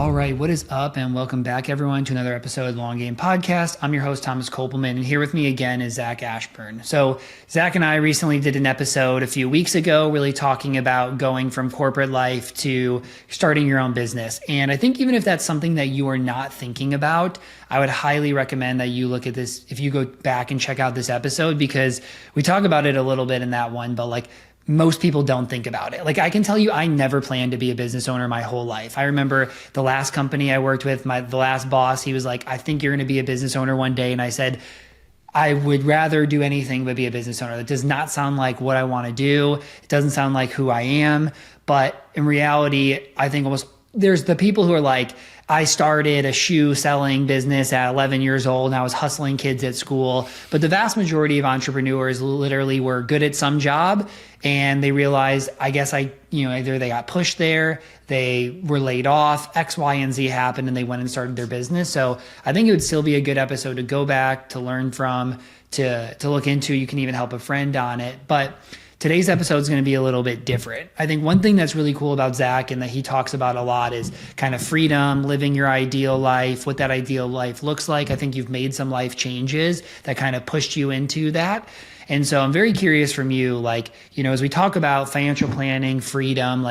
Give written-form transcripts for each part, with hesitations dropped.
All right, what is up, and welcome back, everyone, to another episode of the Long Game Podcast. I'm your host, Thomas Kopelman, and here with me again is Zach Ashburn. So Zach and I recently did an episode a few weeks ago, really talking about going from corporate life to starting your own business. And I think even if that's something that you are not thinking about, I would highly recommend that you look at this, if you go back and check out this episode, because we talk about it a little bit in that one, but most people don't think about it. I can tell you, I never planned to be a business owner my whole life. I remember the last company I worked with, the last boss, he was like, I think you're going to be a business owner one day. And I said, I would rather do anything but be a business owner. That does not sound like what I want to do. It doesn't sound like who I am. But in reality, I think there's the people who are like, I started a shoe selling business at 11 years old and I was hustling kids at school. But the vast majority of entrepreneurs literally were good at some job and they realized, I guess either they got pushed there, they were laid off, X, Y, and Z happened and they went and started their business. So I think it would still be a good episode to go back, to learn from, to look into. You can even help a friend on it. But today's episode is going to be a little bit different. I think one thing that's really cool about Zach and that he talks about a lot is kind of freedom, living your ideal life, what that ideal life looks like. I think you've made some life changes that kind of pushed you into that. And so I'm very curious from you, as we talk about financial planning, freedom,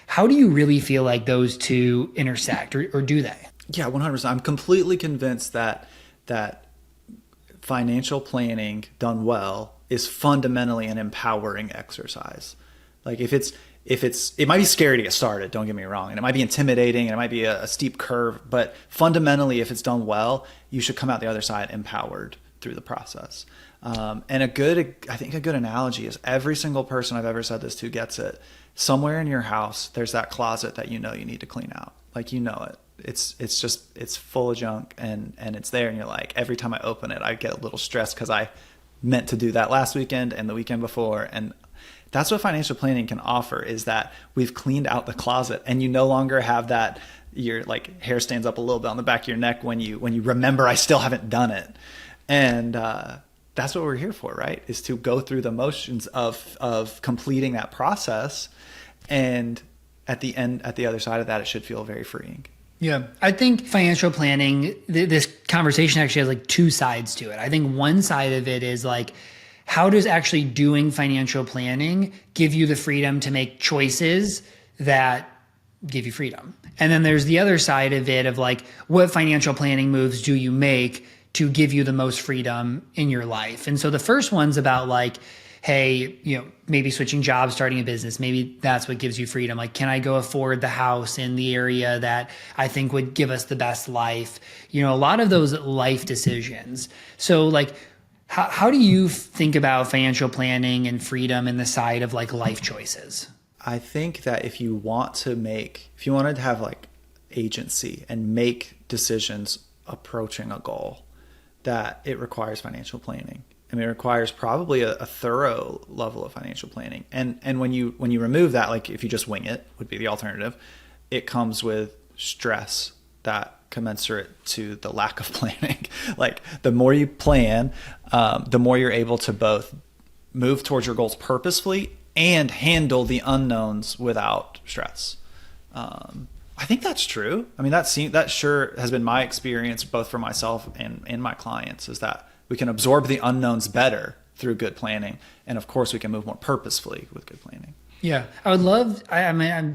how do you really feel like those two intersect or do they? Yeah, 100%. I'm completely convinced that financial planning done well is fundamentally an empowering exercise. It might be scary to get started, don't get me wrong, and it might be intimidating and it might be a steep curve, but fundamentally, if it's done well, you should come out the other side empowered through the process. And I think a good analogy is every single person I've ever said this to gets it. Somewhere in your house, there's that closet that you need to clean out. It. It's full of junk and it's there and you're like, every time I open it, I get a little stressed because I meant to do that last weekend and the weekend before. And that's what financial planning can offer, is that we've cleaned out the closet and you no longer have that, your hair stands up a little bit on the back of your neck when you remember I still haven't done it. And that's what we're here for, right? Is to go through the motions of completing that process. And at the end, at the other side of that, it should feel very freeing. Yeah, I think financial planning, this conversation actually has two sides to it. I think one side of it is how does actually doing financial planning give you the freedom to make choices that give you freedom? And then there's the other side of it of what financial planning moves do you make to give you the most freedom in your life? And so the first one's about hey, maybe switching jobs, starting a business, maybe that's what gives you freedom. Can I go afford the house in the area that I think would give us the best life? A lot of those life decisions. So how do you think about financial planning and freedom in the side of life choices? I think that if you wanted to have agency and make decisions approaching a goal, that it requires financial planning. I mean, it requires probably a thorough level of financial planning. And when you remove that, if you just wing it, would be the alternative, it comes with stress that commensurate to the lack of planning. The more you plan, the more you're able to both move towards your goals purposefully and handle the unknowns without stress. I think that's true. I mean, that sure has been my experience, both for myself and my clients, is that we can absorb the unknowns better through good planning. And of course, we can move more purposefully with good planning. Yeah, I would love, I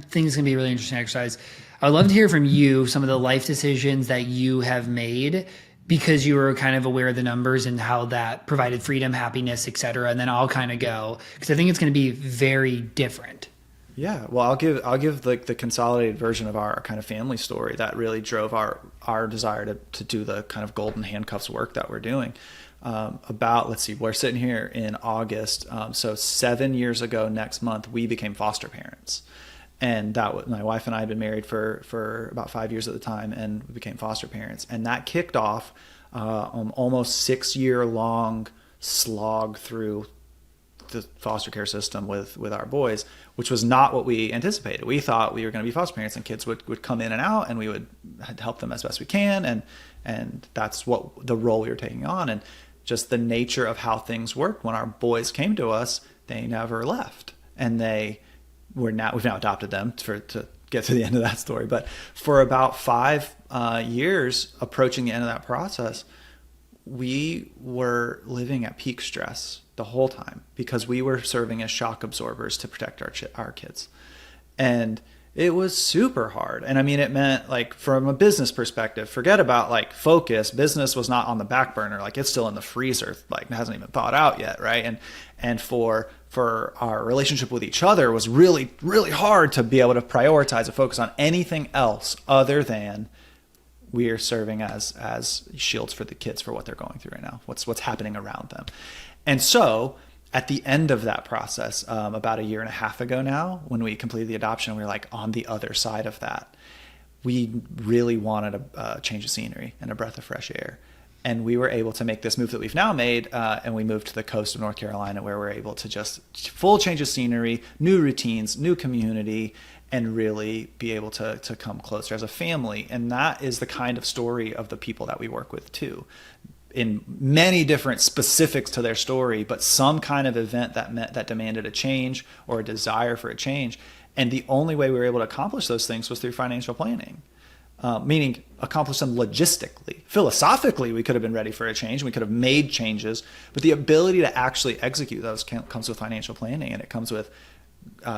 think it's going to be a really interesting exercise. I would love to hear from you some of the life decisions that you have made because you were kind of aware of the numbers and how that provided freedom, happiness, et cetera. And then I'll kind of go, because I think it's going to be very different. Yeah, well, I'll give the consolidated version of our kind of family story that really drove our desire to do the kind of golden handcuffs work that we're doing. We're sitting here in August. So 7 years ago next month, we became foster parents. And my wife and I had been married for about 5 years at the time, and we became foster parents. And that kicked off almost 6 year long slog through the foster care system with our boys, which was not what we anticipated. We thought we were going to be foster parents and kids would come in and out and we would help them as best we can. And that's what the role we were taking on. And just the nature of how things work. When our boys came to us, they never left. And we've now adopted them to get to the end of that story. But for about 5 years, approaching the end of that process, we were living at peak stress the whole time because we were serving as shock absorbers to protect our kids. And it was super hard. And I mean, it meant like from a business perspective, forget about like focus. Business was not on the back burner. Like it's still in the freezer, like it hasn't even thawed out yet. Right. And for our relationship with each other was really, really hard to be able to prioritize and focus on anything else other than we are serving as shields for the kids for what they're going through right now, what's happening around them. And so at the end of that process, about 1.5 years ago now, when we completed the adoption, we were like on the other side of that. We really wanted a change of scenery and a breath of fresh air. And we were able to make this move that we've now made, and we moved to the coast of North Carolina, where we're able to just full change of scenery, new routines, new community, and really be able to come closer as a family. And that is the kind of story of the people that we work with too, in many different specifics to their story, but some kind of event that demanded a change or a desire for a change. And the only way we were able to accomplish those things was through financial planning, meaning accomplish them logistically. Philosophically, we could have been ready for a change. We could have made changes, but the ability to actually execute those comes with financial planning, and it comes with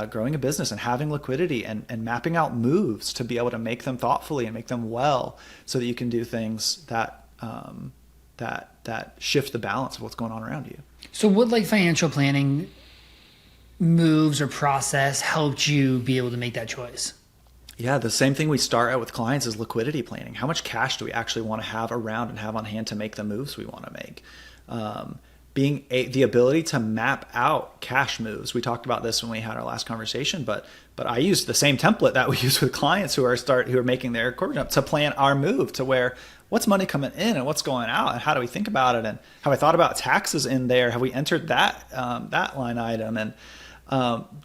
growing a business and having liquidity and mapping out moves to be able to make them thoughtfully and make them well so that you can do things that shift the balance of what's going on around you. So what like financial planning moves or process helped you be able to make that choice? Yeah, the same thing we start out with clients is liquidity planning. How much cash do we actually want to have around and have on hand to make the moves we want to make? The ability to map out cash moves. We talked about this when we had our last conversation, but I used the same template that we use with clients who are making their corporate jump to plan our move to where what's money coming in and what's going out and how do we think about it, and have I thought about taxes in there? Have we entered that line item? And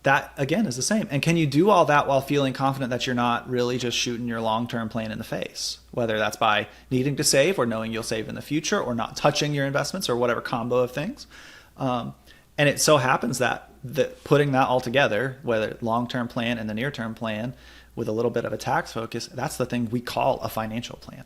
that again is the same. And can you do all that while feeling confident that you're not really just shooting your long-term plan in the face, whether that's by needing to save or knowing you'll save in the future or not touching your investments or whatever combo of things. And it so happens that putting that all together, whether long-term plan and the near-term plan with a little bit of a tax focus, that's the thing we call a financial plan.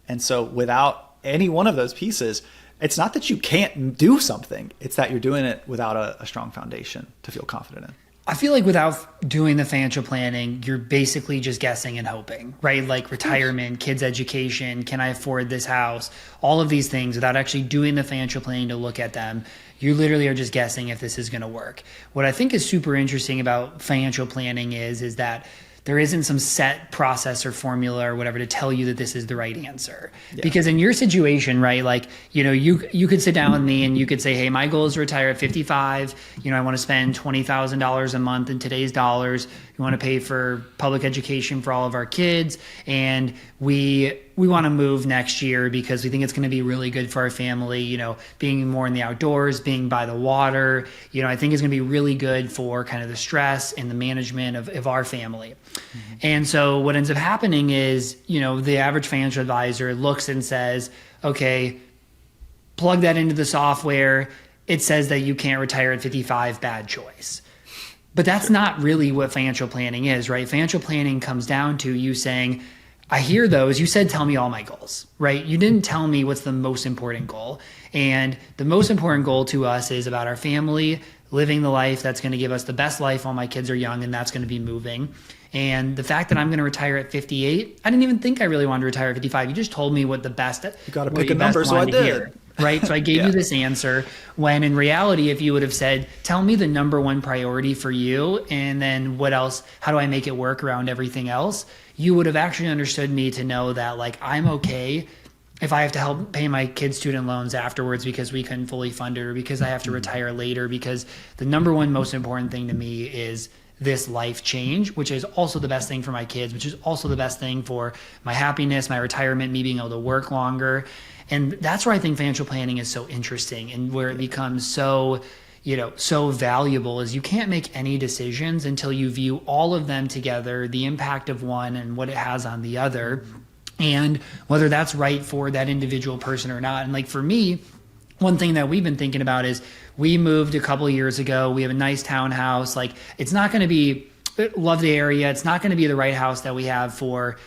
And so without any one of those pieces, it's not that you can't do something. It's that you're doing it without a strong foundation to feel confident in. I feel like without doing the financial planning, you're basically just guessing and hoping, right? Like retirement, kids' education, can I afford this house? All of these things without actually doing the financial planning to look at them. You literally are just guessing if this is going to work. What I think is super interesting about financial planning is that there isn't some set process or formula or whatever to tell you that this is the right answer. Yeah. Because in your situation, right, like, you could sit down with me and you could say, hey, my goal is to retire at 55. I want to spend $20,000 a month in today's dollars. We want to pay for public education for all of our kids. And we want to move next year because we think it's going to be really good for our family, being more in the outdoors, being by the water, I think it's going to be really good for kind of the stress and the management of our family. Mm-hmm. And so what ends up happening is, the average financial advisor looks and says, okay, plug that into the software. It says that you can't retire at 55, bad choice. But that's not really what financial planning is, right? Financial planning comes down to you saying, I hear those. You said, tell me all my goals, right? You didn't tell me what's the most important goal. And the most important goal to us is about our family, living the life that's going to give us the best life while my kids are young, and that's going to be moving. And the fact that I'm going to retire at 58, I didn't even think I really wanted to retire at 55. You just told me what the best. You got to pick a number, so I did. Hear, right? So I gave you this answer when in reality, if you would have said, tell me the number one priority for you, and then what else, how do I make it work around everything else? You would have actually understood me to know that like, I'm okay if I have to help pay my kids' student loans afterwards because we couldn't fully fund it, or because I have to retire later, because the number one most important thing to me is this life change, which is also the best thing for my kids, which is also the best thing for my happiness, my retirement, me being able to work longer. And that's where I think financial planning is so interesting, and where it becomes so valuable is you can't make any decisions until you view all of them together, the impact of one and what it has on the other, and whether that's right for that individual person or not. And like for me, one thing that we've been thinking about is we moved a couple of years ago. We have a nice townhouse. Like it's not going to be love the area. It's not going to be the right house that we have for,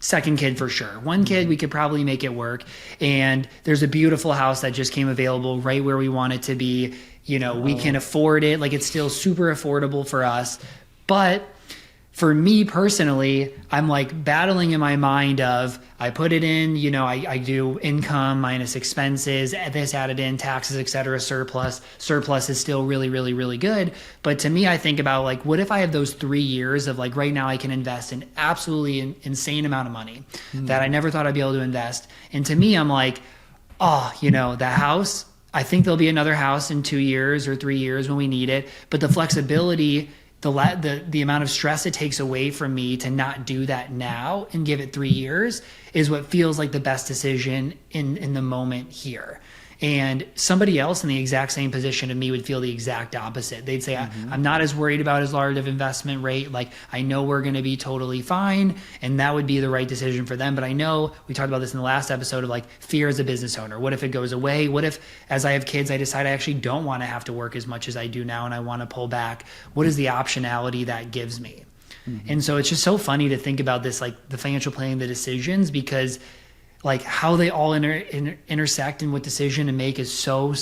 second kid for sure. One kid, we could probably make it work. And there's a beautiful house that just came available right where we want it to be. We can afford it. Like, it's still super affordable for us. But for me personally, I'm like battling in my mind of, I put it in, I do income minus expenses, this added in, taxes, et cetera, surplus. Surplus is still really, really, really good. But to me, I think about like, what if I have those 3 years of like, right now I can invest an absolutely insane amount of money that I never thought I'd be able to invest. And to me, I'm like, that house, I think there'll be another house in 2 years or 3 years when we need it. But the flexibility, the amount of stress it takes away from me to not do that now and give it 3 years is what feels like the best decision in the moment here. And somebody else in the exact same position of me would feel the exact opposite. They'd say, I'm not as worried about as large of investment rate. Like, I know we're going to be totally fine. And that would be the right decision for them. But I know we talked about this in the last episode of like fear as a business owner. What if it goes away? What if, as I have kids, I decide I actually don't want to have to work as much as I do now and I want to pull back? What is the optionality that gives me? And so it's just so funny to think about this, like the financial planning, the decisions, because like how they all intersect and what decision to make is so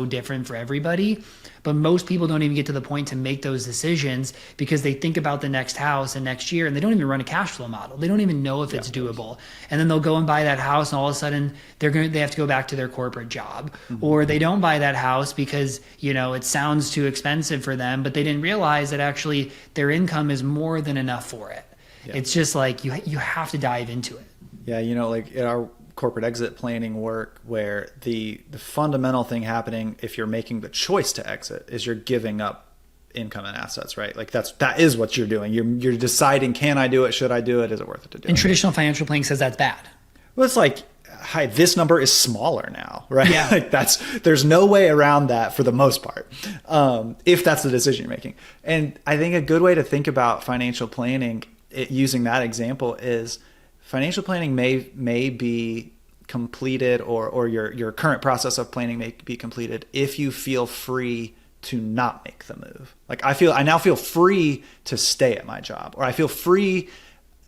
different for everybody. But most people don't even get to the point to make those decisions because they think about the next house and next year, and they don't even run a cash flow model. They don't even know if it's doable. And then they'll go and buy that house, and all of a sudden they have to go back to their corporate job. Or they don't buy that house because, it sounds too expensive for them, but they didn't realize that actually their income is more than enough for it. Yeah. It's just like you have to dive into it. Yeah, like in our corporate exit planning work, where the fundamental thing happening if you're making the choice to exit is you're giving up income and assets, right? Like that is what you're doing. You're deciding, can I do it? Should I do it? Is it worth it to do it? And traditional financial planning says that's bad. Well, it's like, hi, this number is smaller now, right? Yeah. Like there's no way around that for the most part, if that's the decision you're making. And I think a good way to think about financial planning, using that example, is financial planning may be completed, or your current process of planning may be completed if you feel free to not make the move. Like I now feel free to stay at my job, or I feel free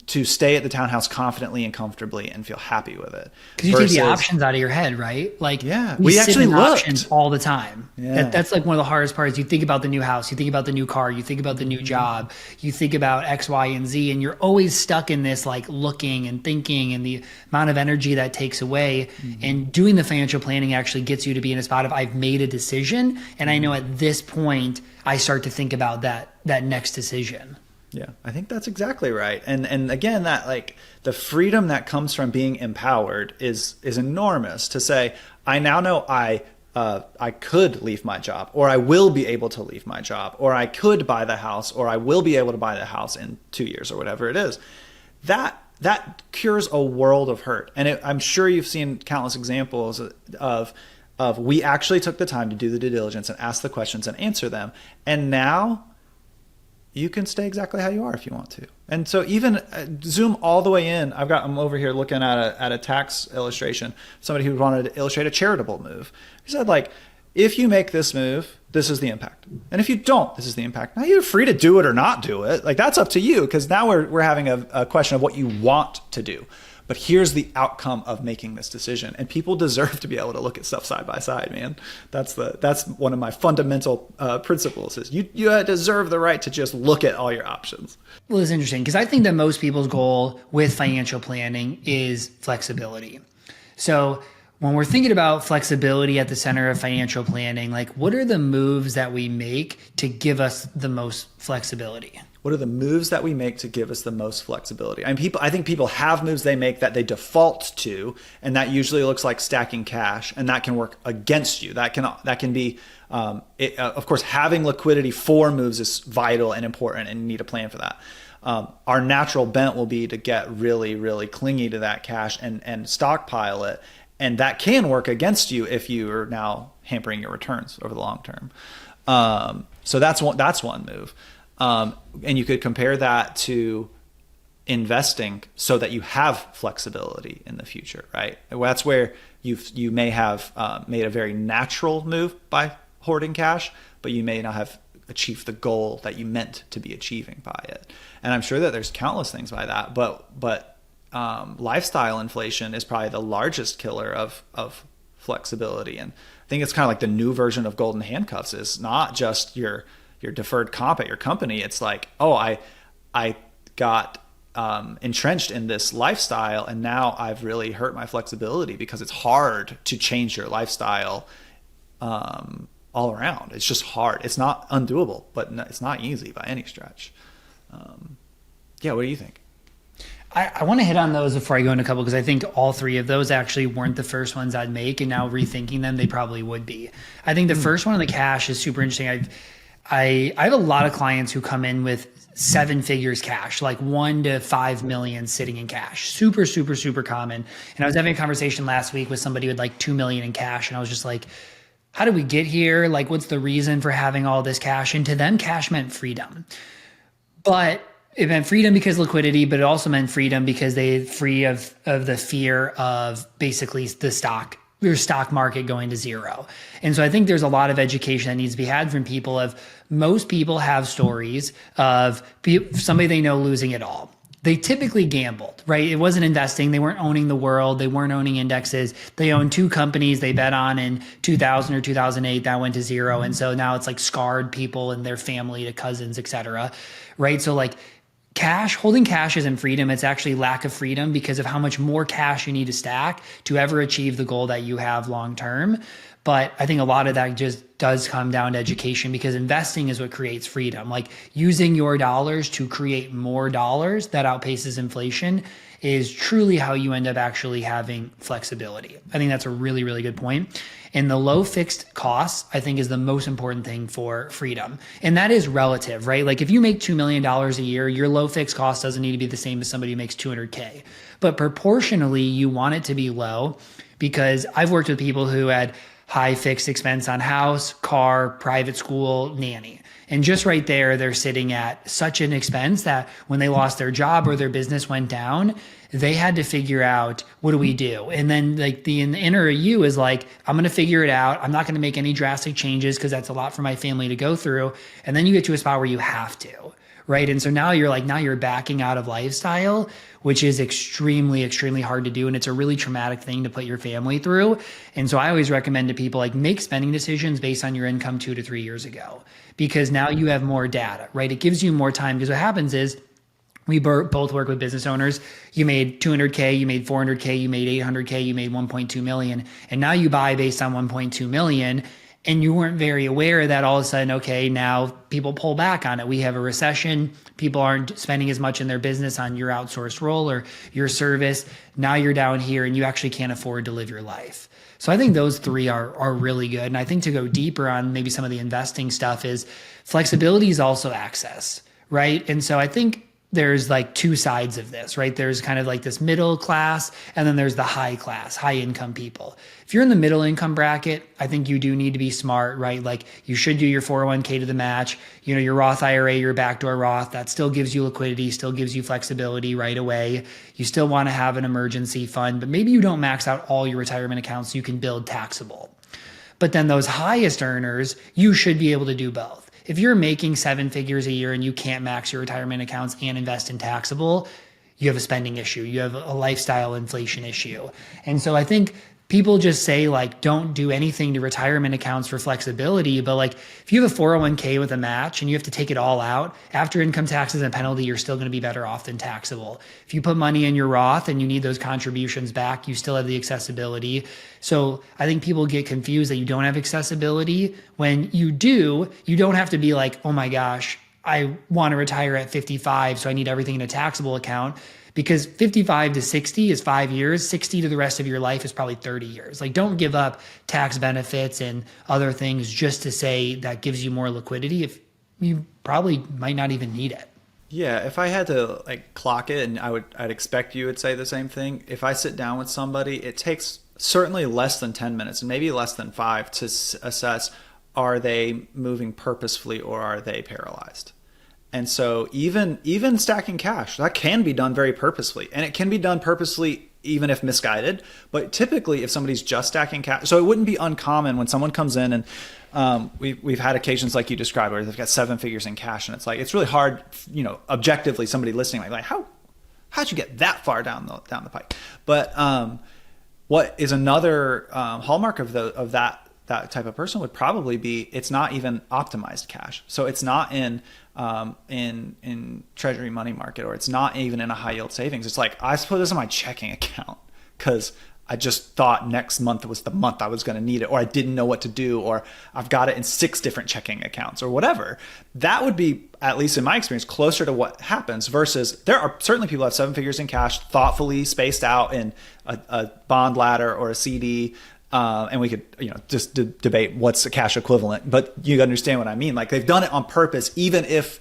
to stay at the townhouse confidently and comfortably and feel happy with it. Because you take the options out of your head, right? Like, we actually looked options all the time. Yeah. That's like one of the hardest parts. You think about the new house, you think about the new car, you think about the new job, you think about X, Y, and Z, and you're always stuck in this like looking and thinking, and the amount of energy that takes away. And doing the financial planning actually gets you to be in a spot of, I've made a decision, and I know at this point I start to think about that next decision. Yeah, I think that's exactly right. And again, that like the freedom that comes from being empowered is enormous. To say, I now know I could leave my job, or I will be able to leave my job, or I could buy the house, or I will be able to buy the house in 2 years, or whatever it is. That cures a world of hurt. And I'm sure you've seen countless examples of we actually took the time to do the due diligence and ask the questions and answer them. And now you can stay exactly how you are if you want to. And so even zoom all the way in. I'm over here looking at a tax illustration. Somebody who wanted to illustrate a charitable move. He said, like, if you make this move, this is the impact. And if you don't, this is the impact. Now you're free to do it or not do it. Like, that's up to you, because now we're having a question of what you want to do. But here's the outcome of making this decision. And people deserve to be able to look at stuff side by side, man. That's one of my fundamental principles, is you deserve the right to just look at all your options. Well, it's interesting, because I think that most people's goal with financial planning is flexibility. So when we're thinking about flexibility at the center of financial planning, like, what are the moves that we make to give us the most flexibility? What are the moves that we make to give us the most flexibility? I think people have moves they make that they default to, and that usually looks like stacking cash, and that can work against you. That can be, of course, having liquidity for moves is vital and important, and you need a plan for that. Our natural bent will be to get really, really clingy to that cash and stockpile it, and that can work against you if you are now hampering your returns over the long term. So that's one move. And you could compare that to investing so that you have flexibility in the future, right? That's where you may have made a very natural move by hoarding cash, but you may not have achieve the goal that you meant to be achieving by it. And I'm sure that there's countless things by that, but lifestyle inflation is probably the largest killer of flexibility. And I think it's kind of like the new version of golden handcuffs is not just your deferred comp at your company. It's like, oh, I got entrenched in this lifestyle, and now I've really hurt my flexibility because it's hard to change your lifestyle all around. It's just hard. It's not undoable, but it's not easy by any stretch. Yeah, what do you think? I want to hit on those before I go into a couple, because I think all three of those actually weren't the first ones I'd make, and now rethinking them, they probably would be. I think the first one on the cash is super interesting. I have a lot of clients who come in with 7 figures cash, like 1 to 5 million sitting in cash. Super, super, super common. And I was having a conversation last week with somebody with like 2 million in cash, and I was just like, how did we get here? Like, what's the reason for having all this cash? And to them, cash meant freedom. But it meant freedom because liquidity, but it also meant freedom because they free of the fear of basically the stock market going to zero. And so I think there's a lot of education that needs to be had from people. Of most people have stories of somebody they know losing it all. They typically gambled, right? It wasn't investing. They weren't owning the world. They weren't owning indexes. They owned 2 companies they bet on in 2000 or 2008 that went to zero. And so now it's like scarred people and their family to cousins, et cetera, right? So like, holding cash isn't freedom. It's actually lack of freedom because of how much more cash you need to stack to ever achieve the goal that you have long term. But I think a lot of that just does come down to education, because investing is what creates freedom. Like using your dollars to create more dollars that outpaces inflation is truly how you end up actually having flexibility. I think that's a really, really good point. And the low fixed costs, I think, is the most important thing for freedom. And that is relative, right? Like if you make $2 million a year, your low fixed cost doesn't need to be the same as somebody who makes 200K. But proportionally, you want it to be low, because I've worked with people who had high fixed expense on house, car, private school, nanny. And just right there, they're sitting at such an expense that when they lost their job or their business went down, they had to figure out, what do we do? And then like the inner you is like, I'm going to figure it out. I'm not going to make any drastic changes because that's a lot for my family to go through. And then you get to a spot where you have to, right? And so now you're backing out of lifestyle, which is extremely, extremely hard to do. And it's a really traumatic thing to put your family through. And so I always recommend to people, like, make spending decisions based on your income 2 to 3 years ago, because now you have more data, right? It gives you more time, because what happens is, we both work with business owners. You made 200K, you made 400K, you made 800K, you made 1.2 million. And now you buy based on 1.2 million. And you weren't very aware that all of a sudden, okay, now people pull back on it. We have a recession. People aren't spending as much in their business on your outsourced role or your service. Now you're down here and you actually can't afford to live your life. So I think those 3 are really good. And I think to go deeper on maybe some of the investing stuff is flexibility is also access, right? And so I think there's like 2 sides of this, right? There's kind of like this middle class, and then there's the high class, high income people. If you're in the middle income bracket, I think you do need to be smart, right? Like you should do your 401k to the match, your Roth IRA, your backdoor Roth, that still gives you liquidity, still gives you flexibility right away. You still want to have an emergency fund, but maybe you don't max out all your retirement accounts so you can build taxable. But then those highest earners, you should be able to do both. If you're making 7 figures a year and you can't max your retirement accounts and invest in taxable, you have a spending issue. You have a lifestyle inflation issue. And so I think people just say, like, don't do anything to retirement accounts for flexibility. But like, if you have a 401k with a match and you have to take it all out, after income taxes and penalty, you're still going to be better off than taxable. If you put money in your Roth and you need those contributions back, you still have the accessibility. So I think people get confused that you don't have accessibility. When you do, you don't have to be like, oh my gosh, I want to retire at 55, so I need everything in a taxable account. Because 55 to 60 is 5 years, 60 to the rest of your life is probably 30 years. Like, don't give up tax benefits and other things just to say that gives you more liquidity if you probably might not even need it. Yeah, if I had to like clock it, and I'd expect you would say the same thing. If I sit down with somebody, it takes certainly less than 10 minutes and maybe less than 5 to assess, are they moving purposefully or are they paralyzed? And so even stacking cash, that can be done very purposefully, and it can be done purposely even if misguided. But typically if somebody's just stacking cash, so it wouldn't be uncommon when someone comes in and we've had occasions like you described where they've got 7 figures in cash, and it's like, it's really hard, objectively, somebody listening, like how'd you get that far down the pike? But what is another hallmark of that type of person would probably be, it's not even optimized cash. So it's not in treasury money market, or it's not even in a high yield savings. It's like, I put this in my checking account because I just thought next month was the month I was going to need it, or I didn't know what to do, or I've got it in 6 different checking accounts or whatever. That would be, at least in my experience, closer to what happens, versus there are certainly people who have 7 figures in cash, thoughtfully spaced out in a bond ladder or a CD. And we could, just debate what's a cash equivalent, but you understand what I mean. Like, they've done it on purpose, even if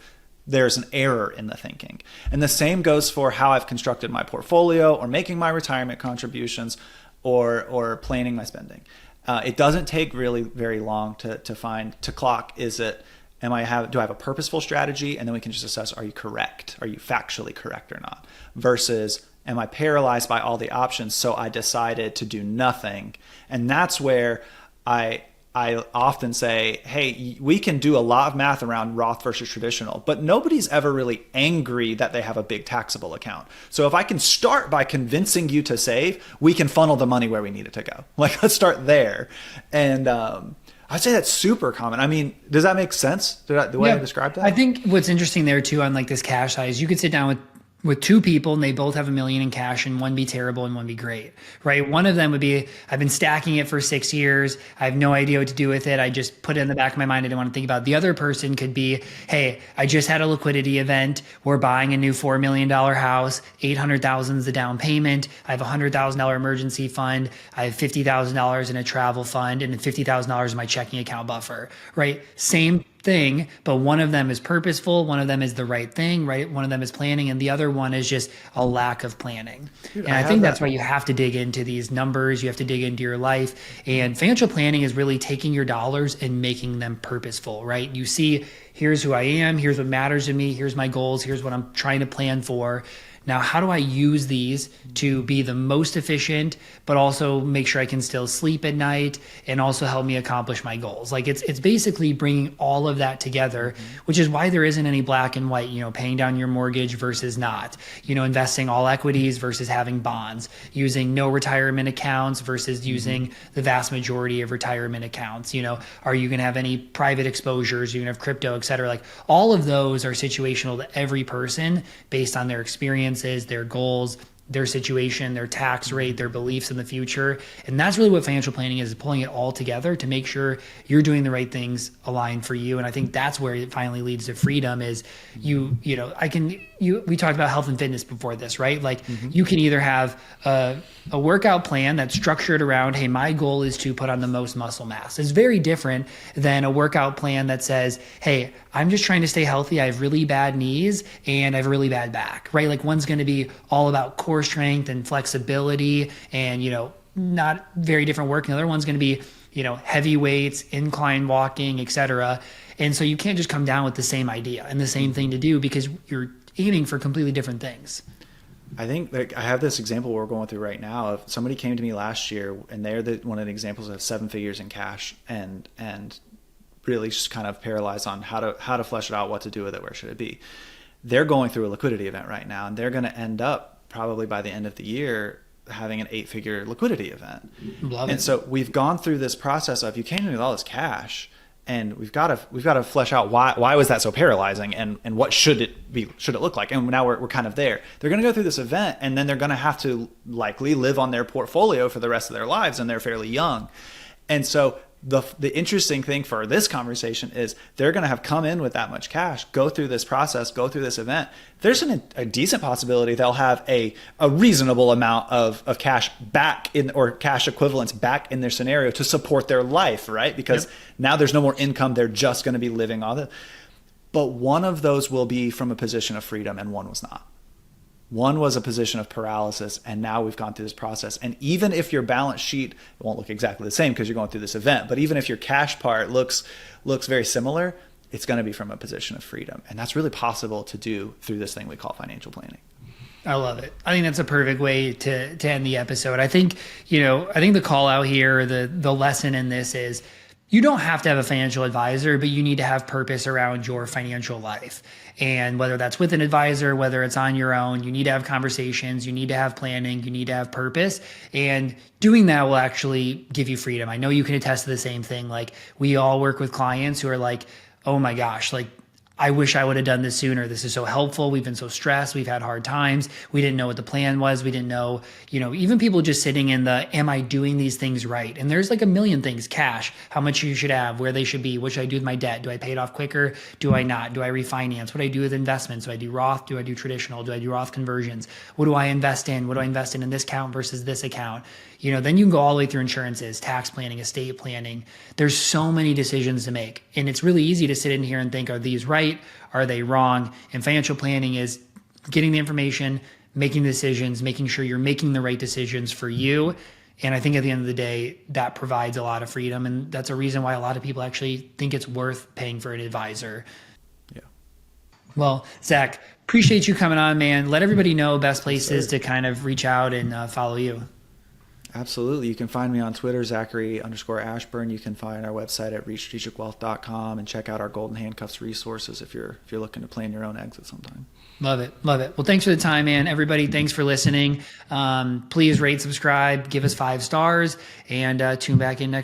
there's an error in the thinking. And the same goes for how I've constructed my portfolio, or making my retirement contributions, or planning my spending. It doesn't take really very long to clock, do I have a purposeful strategy? And then we can just assess, are you correct? Are you factually correct or not? Versus, am I paralyzed by all the options, so I decided to do nothing? And that's where I often say, hey, we can do a lot of math around Roth versus traditional, but nobody's ever really angry that they have a big taxable account. So if I can start by convincing you to save, we can funnel the money where we need it to go. Like, let's start there. And I'd say that's super common. I mean, does that make sense? The way I described that? I think what's interesting there too, on like this cash size, you could sit down with 2 people and they both have $1 million in cash, and one be terrible and one be great, right? One of them would be, I've been stacking it for 6 years. I have no idea what to do with it. I just put it in the back of my mind. I didn't want to think about it. The other person could be, hey, I just had a liquidity event. We're buying a new $4 million house, $800,000 is the down payment. I have a $100,000 emergency fund. I have $50,000 in a travel fund, and $50,000 in my checking account buffer, right? Same thing, but one of them is purposeful, one of them is the right thing, right? One of them is planning, and the other one is just a lack of planning. Dude, and I think that's why you have to dig into these numbers. You have to dig into your life. And financial planning is really taking your dollars and making them purposeful, right? You see, here's who I am, here's what matters to me, here's my goals, here's what I'm trying to plan for. Now, how do I use these to be the most efficient, but also make sure I can still sleep at night and also help me accomplish my goals? Like, it's basically bringing all of that together, which is why there isn't any black and white, paying down your mortgage versus not, investing all equities versus having bonds, using no retirement accounts versus using the vast majority of retirement accounts. Are you going to have any private exposures? You're going to have crypto, et cetera. Like, all of those are situational to every person based on their experience, their goals, their situation, their tax rate, their beliefs in the future. And that's really what financial planning is, pulling it all together to make sure you're doing the right things aligned for you. And I think that's where it finally leads to freedom is we talked about health and fitness before this, right? Like you can either have a workout plan that's structured around, hey, my goal is to put on the most muscle mass. It's very different than a workout plan that says, hey, I'm just trying to stay healthy. I have really bad knees and I have a really bad back, right? Like one's going to be all about core strength and flexibility and, not very different work. And the other one's going to be, heavy weights, incline walking, et cetera. And so you can't just come down with the same idea and the same thing to do because you're aiming for completely different things. I think I have this example we're going through right now. If somebody came to me last year and they're one of the examples of 7 figures in cash and really just kind of paralyzed on how to flesh it out, what to do with it, where should it be. They're going through a liquidity event right now, and they're going to end up probably by the end of the year having an 8-figure liquidity event. Love it. And so we've gone through this process of, you came to me with all this cash, and we've got to flesh out why was that so paralyzing, and what should it look like. And now we're kind of there. They're going to go through this event, and then they're going to have to likely live on their portfolio for the rest of their lives, and they're fairly young. And so the interesting thing for this conversation is they're going to have come in with that much cash, go through this process, go through this event. There's a decent possibility they'll have a reasonable amount of cash back in, or cash equivalents back in their scenario to support their life, right? Because now there's no more income. They're just going to be living on it. But one of those will be from a position of freedom and one was not. One was a position of paralysis, and now we've gone through this process. And even if your balance sheet won't look exactly the same because you're going through this event, but even if your cash part looks very similar, it's going to be from a position of freedom. And that's really possible to do through this thing we call financial planning. I love it. I think that's a perfect way to end the episode. I think the call out here, the lesson in this is, You don't have to have a financial advisor, but you need to have purpose around your financial life. And whether that's with an advisor, whether it's on your own, you need to have conversations, you need to have planning, you need to have purpose. And doing that will actually give you freedom. I know you can attest to the same thing. Like, we all work with clients who are like, oh my gosh, like, I wish I would have done this sooner. This is so helpful. We've been so stressed. We've had hard times. We didn't know what the plan was. We didn't know, even people just sitting in the, am I doing these things right? And there's like a million things: cash, how much you should have, where they should be, what should I do with my debt? Do I pay it off quicker? Do I not? Do I refinance? What do I do with investments? Do I do Roth? Do I do traditional? Do I do Roth conversions? What do I invest in? What do I invest in this account versus this account? Then you can go all the way through insurances, tax planning, estate planning. There's so many decisions to make. And it's really easy to sit in here and think, are these right? Are they wrong? And financial planning is getting the information, making decisions, making sure you're making the right decisions for you. And I think at the end of the day, that provides a lot of freedom. And that's a reason why a lot of people actually think it's worth paying for an advisor. Yeah. Well, Zach, appreciate you coming on, man. Let everybody know best places to kind of reach out and follow you. Absolutely. You can find me on Twitter, Zachary_Ashburn. You can find our website at reachstrategicwealth.com and check out our Golden Handcuffs resources if you're looking to plan your own exit sometime. Love it. Love it. Well, thanks for the time, man. Everybody, thanks for listening. Please rate, subscribe, give us 5 stars, and tune back in next